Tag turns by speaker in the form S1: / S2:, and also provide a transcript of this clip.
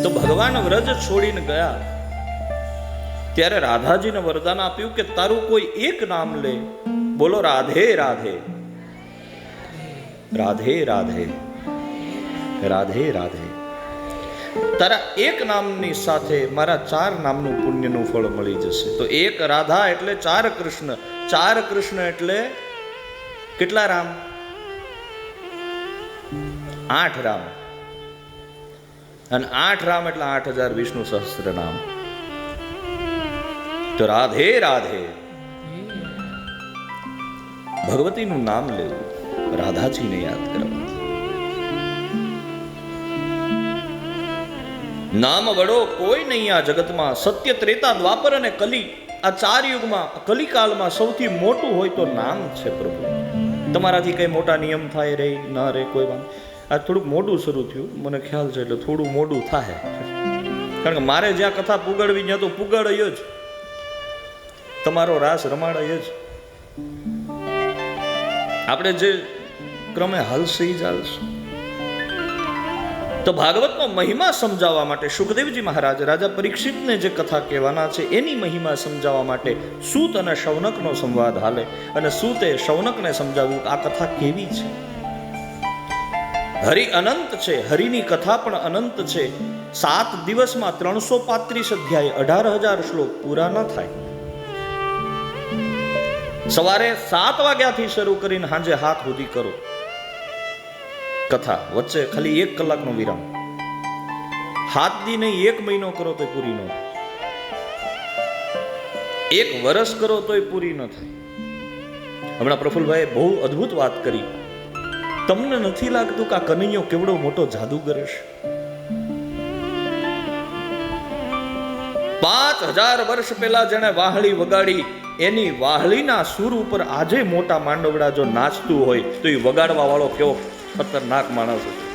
S1: તો ભગવાન વ્રજ છોડીને ગયા ત્યારે રાધાજીને વરદાન આપ્યું કે તારું કોઈ એક નામ લે. બોલો રાધે રાધે, રાધે રાધે, રાધે રાધે. તારા એક નામની સાથે મારા 4 નામનું પુણ્યનું ફળ મળી જશે. તો એક રાધા એટલે 4 કૃષ્ણ, 4 કૃષ્ણ એટલે કેટલા રામ? 8 રામ. અને 8 રામ એટલે 8000 વિષ્ણુ સહસ્ત્ર નામ. તો રાધે રાધે, ભગવતીનું નામ લેવું, રાધાજીને યાદ કરવા. નામ વડો કોઈ નહીં આ જગતમાં. સત્ય, ત્રેતા, દ્વાપર અને કલી, આ 4 યુગમાં કલિકાલમાં સૌથી મોટું હોય તો નામ છે પ્રભુ. તમારાથી કઈ મોટા નિયમ થાય રે ના રે કોઈ વાત. આ થોડુંક મોડું શરૂ થયું, મને ખ્યાલ છે, એટલે થોડું મોડું થાય. કારણ કે મારે જ્યાં કથા પુગાડવી ત્યાં તો પુગાડાય જ, તમારો રાસ રમાડાય જ. આપણે જે ક્રમે હાલશે એ ચાલશે. તો ભાગવતનો મહિમા સમજાવવા માટે સુખદેવજી મહારાજ રાજા પરીક્ષિતને જે કથા કહેવાના છે એની મહિમા સમજાવવા માટે સૂત અને શૌનકનો સંવાદ હાલે. અને સૂતે શૌનકને સમજાવ્યું કે આ કથા કેવી છે. હરિ અનંત છે, હરિની કથા પણ અનંત છે. 7 દિવસમાં 335 અધ્યાય, 18,000 શ્લોક પૂરા ન થાય. સવારે 7 વાગ્યાથી શરૂ કરીને સાંજે 7 સુધી કરો કથા, વચ્ચે ખાલી 1 કલાકનો વિરામ. 7 દી નહીં, 1 મહિનો કરો તો પૂરી ન થાય. 1 વર્ષ કરો તોય પૂરી ન થાય. હમણાં પ્રફુલભાઈએ બહુ અદ્ભુત વાત કરી. તમને નથી લાગતું કે આ કનૈયો કેવડો મોટો જાદુગર છે? 5000 વર્ષ પહેલા જેણે વાહળી વગાડી એની વાહળીના સૂર ઉપર આજે મોટા માંડવડા જો નાચતું હોય તો એ વગાડવા વાળો કેવો ખતરનાક માણસ હતો.